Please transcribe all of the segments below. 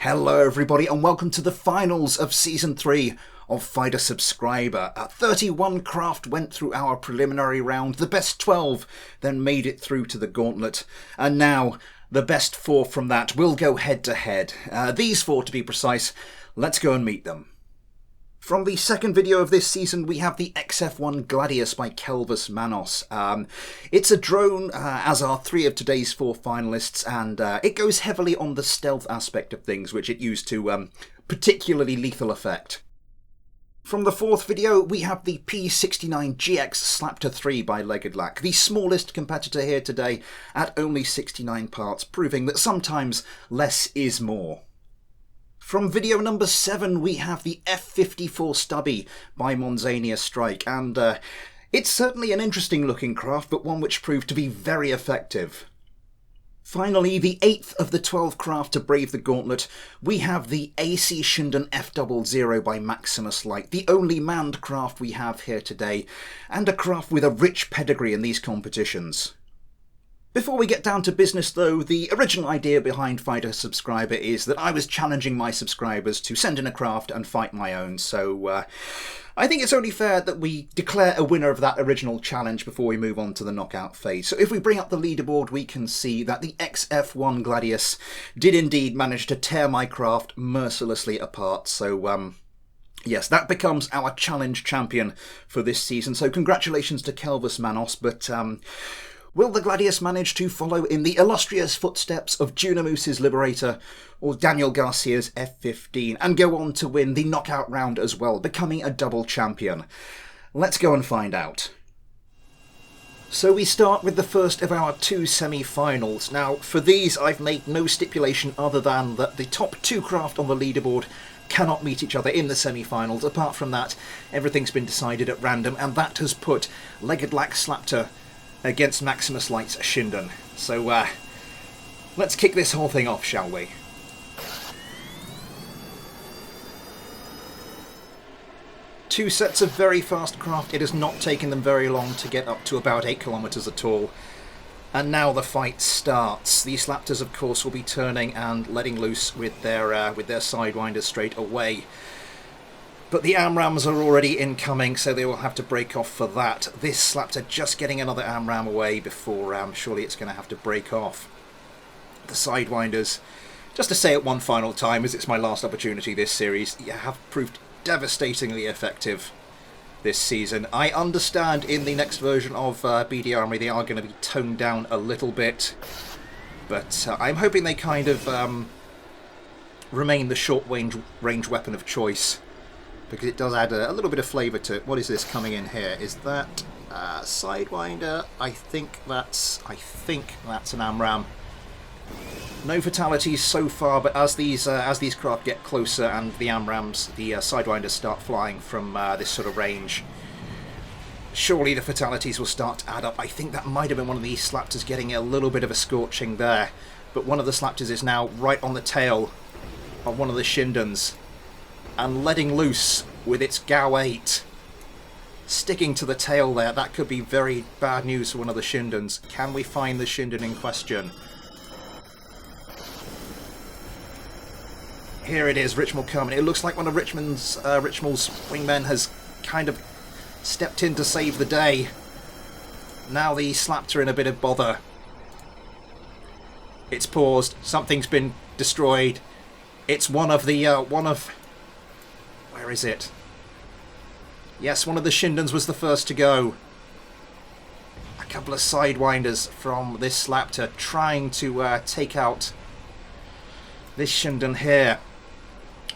Hello everybody and welcome to the finals of Season 3 of Fighter Subscriber. 31 craft went through our preliminary round, the best 12 then made it through to the gauntlet, and now the best 4 from that will go head to head. These 4 to be precise, let's go and meet them. From the second video of this season, we have the XF1 Gladius by Kerbal Manos. It's a drone, as are 3 of today's 4 finalists, and it goes heavily on the stealth aspect of things, which it used to particularly lethal effect. From the fourth video, we have the P69GX Slaptor 3 by Legged, the smallest competitor here today at only 69 parts, proving that sometimes less is more. From video number 7, we have the F54 Stubby by Monzania Strike, and it's certainly an interesting looking craft, but one which proved to be very effective. Finally, the 8th of the 12 craft to brave the gauntlet, we have the AC Shinden F00 by Maximus Light, the only manned craft we have here today, and a craft with a rich pedigree in these competitions. Before we get down to business though, the original idea behind Fighter Subscriber is that I was challenging my subscribers to send in a craft and fight my own, so I think it's only fair that we declare a winner of that original challenge before we move on to the knockout phase. So if we bring up the leaderboard, we can see that the XF1 Gladius did indeed manage to tear my craft mercilessly apart, so yes, that becomes our challenge champion for this season, so congratulations to Kerbal Manos, but will the Gladius manage to follow in the illustrious footsteps of Junamuse's Liberator or Daniel Garcia's F15 and go on to win the knockout round as well, becoming a double champion? Let's go and find out. So we start with the first of our 2 semi-finals. Now, for these I've made no stipulation other than that the top 2 craft on the leaderboard cannot meet each other in the semi-finals. Apart from that, everything's been decided at random, and that has put Legged Slaptor against Maximus Light's Shinden. So let's kick this whole thing off, shall we? Two sets of very fast craft. It has not taken them very long to get up to about 8 kilometers at all. And now the fight starts. The Slaptors, of course, will be turning and letting loose with their sidewinders straight away. But the AMRAMs are already incoming, so they will have to break off for that. This Slaptor just getting another AMRAM away before surely it's going to have to break off. The Sidewinders, just to say it one final time, as it's my last opportunity this series, have proved devastatingly effective this season. I understand in the next version of BD Armory they are going to be toned down a little bit, but I'm hoping they kind of remain the short-range weapon of choice, because it does add a little bit of flavour to it. What is this coming in here? Is that Sidewinder? I think that's an AMRAM. No fatalities so far, but as these craft get closer and the AMRAMs, the Sidewinders start flying from this sort of range, surely the fatalities will start to add up. I think that might have been one of these Slaptors getting a little bit of a scorching there, but one of the Slaptors is now right on the tail of one of the Shindens and letting loose with its GAU 8. Sticking to the tail there, that could be very bad news for one of the Shindens. Can we find the Shinden in question? Here it is, Richmal Kerman. It looks like one of Richmal's wingmen has kind of stepped in to save the day. Now the Slaptor in a bit of bother. It's paused. Something's been destroyed. It's one of the where is it? Yes, one of the Shindens was the first to go. A couple of Sidewinders from this Slaptor trying to take out this Shinden here.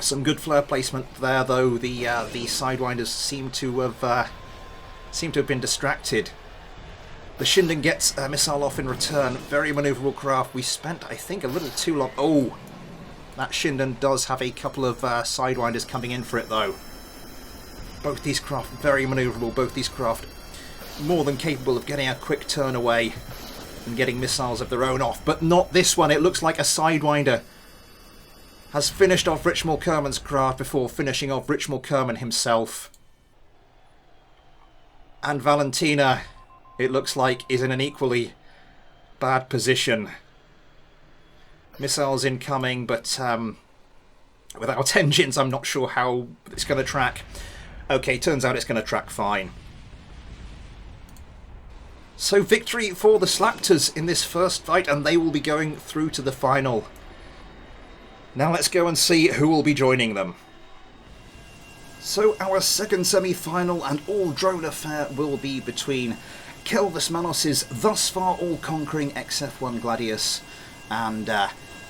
Some good flare placement there, though. The Sidewinders seem to have been distracted. The Shinden gets a missile off in return. Very manoeuvrable craft. We spent, I think, a little too long. Oh! That Shinden does have a couple of Sidewinders coming in for it, though. Both these craft very manoeuvrable, both these craft more than capable of getting a quick turn away and getting missiles of their own off, but not this one. It looks like a Sidewinder has finished off Richmal Kerman's craft before finishing off Richmal Kerman himself. And Valentina, it looks like, is in an equally bad position. Missiles incoming, but Without engines, I'm not sure how it's going to track. Okay, turns out it's going to track fine. So victory for the Slaptors in this first fight, and they will be going through to the final. Now let's go and see who will be joining them. So our second semi-final and all-drone affair will be between Kelvis thus far all-conquering XF-1 Gladius and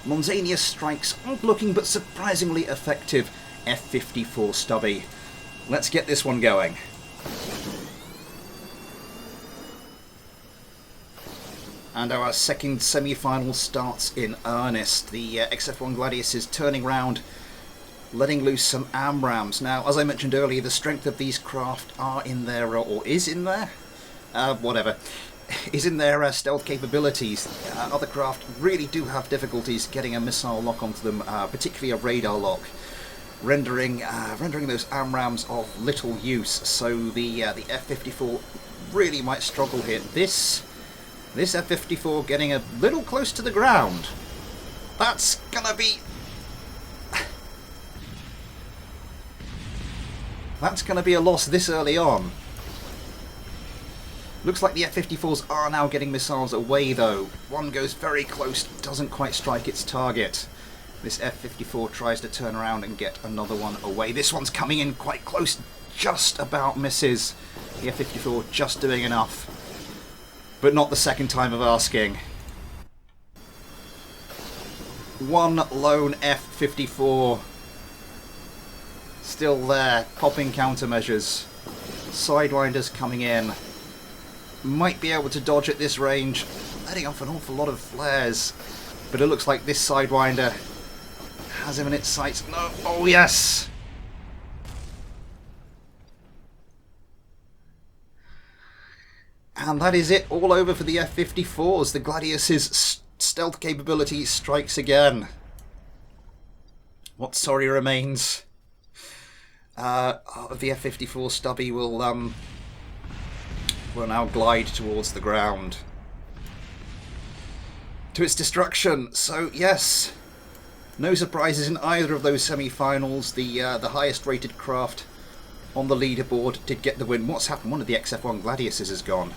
Monzania Strike's odd-looking but surprisingly effective F-54 Stubby. Let's get this one going. And our second semi-final starts in earnest. The XF-1 Gladius is turning round, letting loose some AMRAAMs. Now, as I mentioned earlier, the strength of these craft are in their, or is in their, is in their stealth capabilities. Other craft really do have difficulties getting a missile lock onto them, particularly a radar lock, rendering those AMRAAMs of little use. So the F-54 really might struggle here. This F-54 getting a little close to the ground. That's gonna be... That's gonna be a loss this early on. Looks like the F-54s are now getting missiles away though. One goes very close, doesn't quite strike its target. This F-54 tries to turn around and get another one away. This one's coming in quite close, just about misses. The F-54 just doing enough. But not the second time of asking. One lone F-54. Still there, popping countermeasures. Sidewinders coming in. Might be able to dodge at this range, letting off an awful lot of flares. But it looks like this Sidewinder has him in its sights. No, oh yes! And that is it, all over for the F-54s. The Gladius's stealth capability strikes again. What sorry remains of the F-54 Stubby will now glide towards the ground. To its destruction. So yes, no surprises in either of those semi-finals. The highest rated craft on the leaderboard did get the win. What's happened? One of the XF-1 Gladiuses is gone.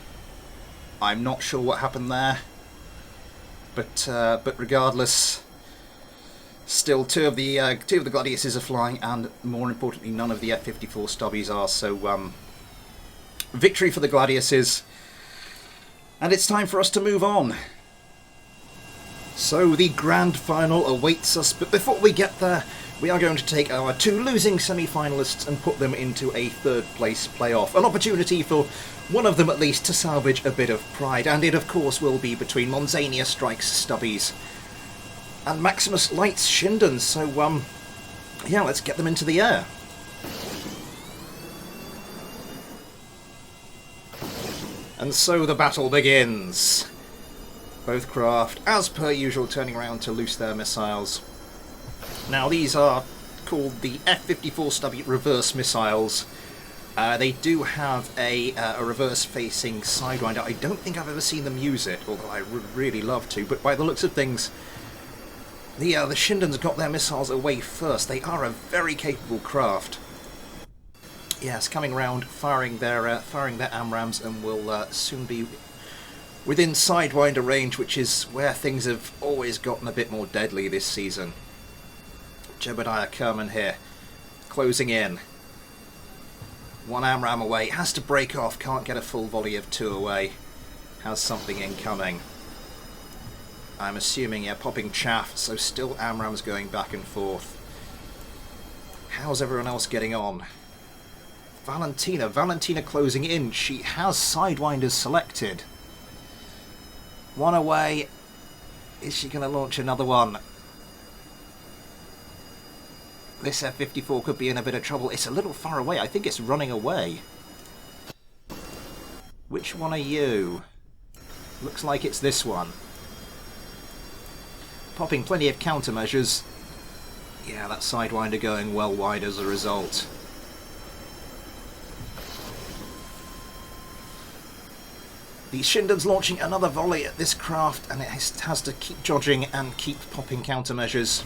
I'm not sure what happened there, but regardless, still two of the Gladiuses are flying, and more importantly, none of the F-54 Stubbies are. So victory for the Gladiuses, and it's time for us to move on. So the grand final awaits us, but before we get there, we are going to take our two losing semi-finalists and put them into a third place playoff. An opportunity for one of them at least to salvage a bit of pride, and it of course will be between Monzania Strike's Stubbies and Maximus Light's Shindons. So yeah, let's get them into the air. And so the battle begins. Both craft, as per usual, turning around to loose their missiles. Now these are called the F-54 Stubby reverse missiles. They do have a reverse-facing Sidewinder. I don't think I've ever seen them use it, although I would really love to. But by the looks of things, the Shindons got their missiles away first. They are a very capable craft. Yes, coming around, firing their AMRAAMs, and will soon be within Sidewinder range, which is where things have always gotten a bit more deadly this season. Jebediah Kerman here, closing in. One AMRAAM away, has to break off, can't get a full volley of two away. Has something incoming. I'm assuming, yeah, popping chaff, so still AMRAAMs going back and forth. How's everyone else getting on? Valentina closing in. She has Sidewinders selected. One away. Is she going to launch another one? This F-54 could be in a bit of trouble. It's a little far away. I think it's running away. Which one are you? Looks like it's this one. Popping plenty of countermeasures. Yeah, that Sidewinder going well wide as a result. The Shindon's launching another volley at this craft, and it has to keep dodging and keep popping countermeasures.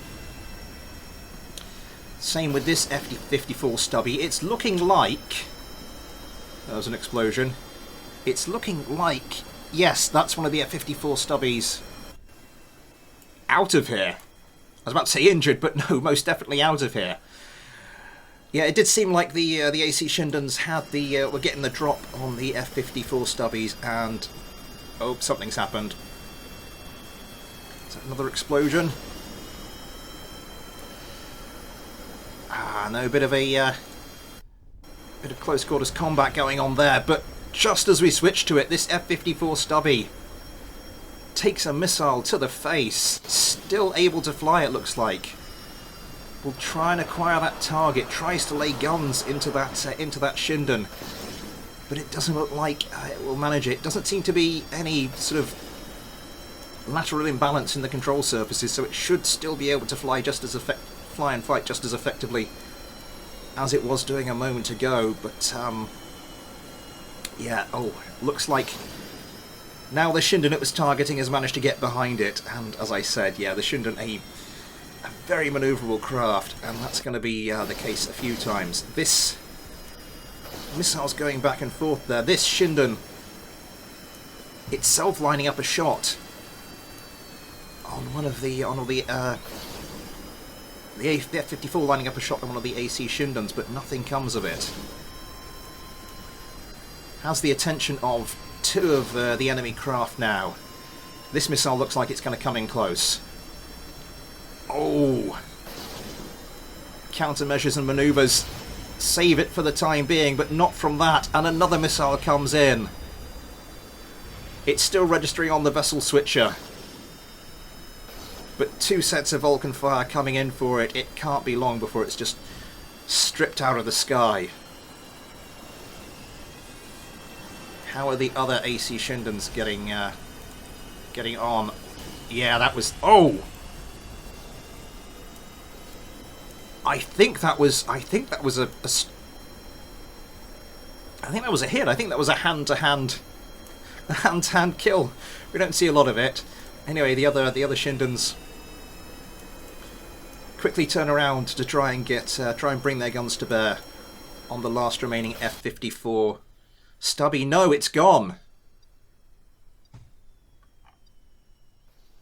Same with this F-54 stubby. It's looking like... There was an explosion. It's looking like... Yes, that's one of the F-54 stubbies out of here. I was about to say injured, but no, most definitely out of here. Yeah, it did seem like the AC Shindons had were getting the drop on the F-54 stubbies, and... Oh, something's happened. Is that another explosion? Ah, no, bit of close quarters combat going on there, but just as we switch to it, this F-54 stubby takes a missile to the face. Still able to fly, it looks like. Will try and acquire that target, tries to lay guns into that Shindon, but it doesn't look like it will manage it. Doesn't seem to be any sort of lateral imbalance in the control surfaces, so it should still be able to fly and fight just as effectively as it was doing a moment ago. But yeah, looks like now the Shindon it was targeting has managed to get behind it, and as I said, yeah, the Shindon a very manoeuvrable craft, and that's going to be the case a few times. This missile's going back and forth there. This Shindon itself lining up a shot on one of the F-54 lining up a shot on one of the AC Shindons, but nothing comes of it. Has the attention of two of the enemy craft now. This missile looks like it's going to come in close. Oh! Countermeasures and manoeuvres save it for the time being, but not from that, and another missile comes in. It's still registering on the vessel switcher, but two sets of Vulcan fire coming in for it. It can't be long before it's just stripped out of the sky. How are the other AC Shindons getting on? Yeah, that was... Oh! I think that was a hit. I think that was a hand-to-hand kill. We don't see a lot of it. Anyway, the other Shindons quickly turn around to try and bring their guns to bear on the last remaining F-54 stubby. No, it's gone.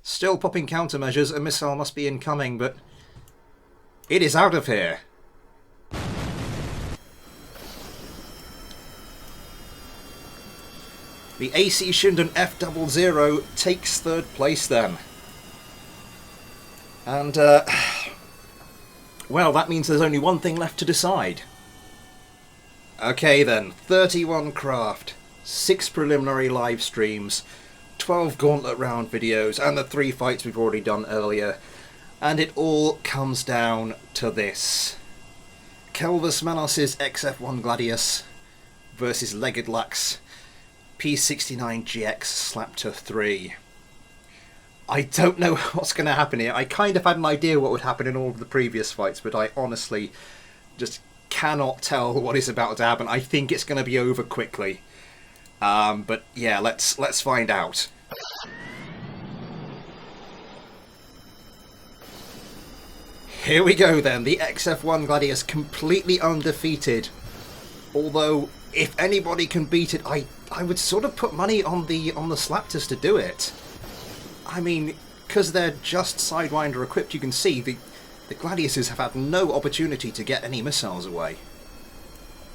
Still popping countermeasures. A missile must be incoming, but it is out of here. The AC Shindon F00 takes third place then. And, well, that means there's only one thing left to decide. Okay then, 31 craft, 6 preliminary live streams, 12 gauntlet round videos, and the 3 fights we've already done earlier. And it all comes down to this. Kelvus Manos's XF1 Gladius versus Legedlack's P69GX Slaptor 3. I don't know what's going to happen here. I kind of had an idea what would happen in all of the previous fights, but I honestly just cannot tell what is about to happen. I think it's going to be over quickly. But yeah, let's find out. Here we go then, the XF1 Gladius completely undefeated. Although, if anybody can beat it, I would sort of put money on the Slaptors to do it. I mean, because they're just Sidewinder equipped, you can see the Gladiuses have had no opportunity to get any missiles away.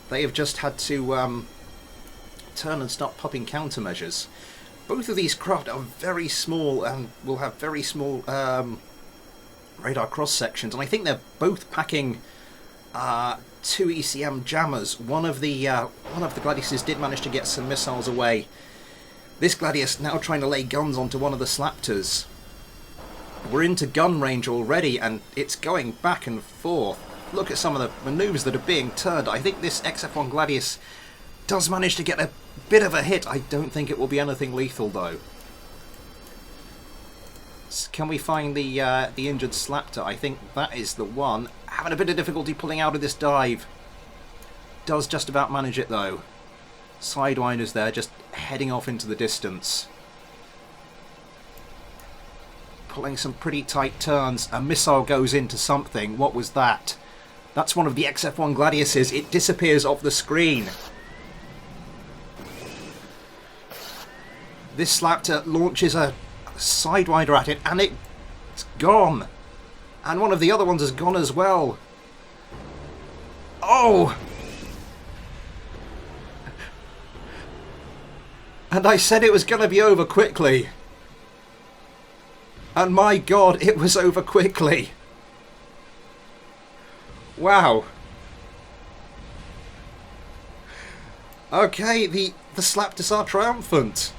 They have just had to turn and start popping countermeasures. Both of these craft are very small and will have very small radar cross sections, and I think they're both packing 2 ECM jammers. One of the Gladiuses did manage to get some missiles away. This Gladius now trying to lay guns onto one of the Slaptors. We're into gun range already, and it's going back and forth. Look at some of the manoeuvres that are being turned. I think this XF1 Gladius does manage to get a bit of a hit. I don't think it will be anything lethal, though. Can we find the injured Slaptor? I think that is the one. Having a bit of difficulty pulling out of this dive. Does just about manage it, though. Sidewinders there, just heading off into the distance. Pulling some pretty tight turns. A missile goes into something. What was that? That's one of the XF1 Gladiuses. It disappears off the screen. This Slaptor launches a Sidewinder at it, and it's gone. And one of the other ones has gone as well. Oh! And I said it was going to be over quickly. And my god, it was over quickly. Wow. Okay, the Slaptors are triumphant.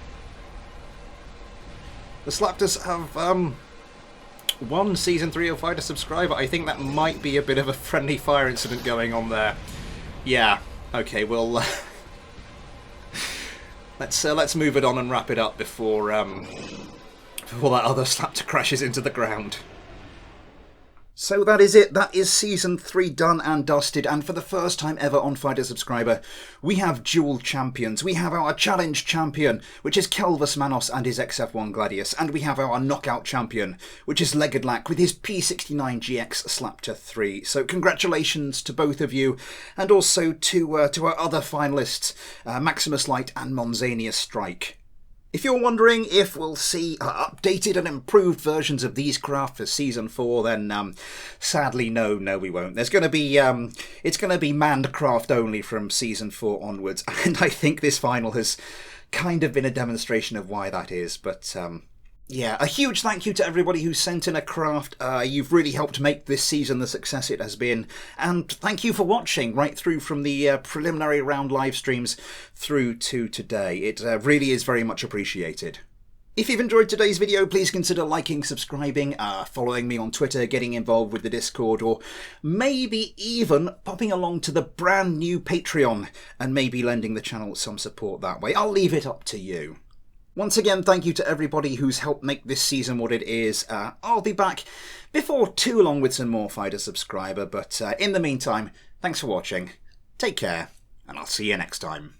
The Slaptors have won Season 3 of Fighter Subscriber. I think that might be a bit of a friendly fire incident going on there. Yeah, okay, well... let's move it on and wrap it up before that other Slaptor crashes into the ground. So that is it. That is Season 3 done and dusted, and for the first time ever on Fighter Subscriber, we have dual champions. We have our challenge champion, which is Kelvus Manos and his XF1 Gladius, and we have our knockout champion, which is Legedlack with his P69GX Slaptor 3. So congratulations to both of you, and also to our other finalists, Maximus Light and Monzania Strike. If you're wondering if we'll see updated and improved versions of these craft for Season 4, then sadly no we won't. There's going to be it's going to be manned craft only from Season 4 onwards, and I think this final has kind of been a demonstration of why that is. But yeah, a huge thank you to everybody who sent in a craft. You've really helped make this season the success it has been. And thank you for watching right through from the preliminary round live streams through to today. It really is very much appreciated. If you've enjoyed today's video, please consider liking, subscribing, following me on Twitter, getting involved with the Discord, or maybe even popping along to the brand new Patreon and maybe lending the channel some support that way. I'll leave it up to you. Once again, thank you to everybody who's helped make this season what it is. I'll be back before too long with some more Fighter Subscriber, but in the meantime, thanks for watching, take care, and I'll see you next time.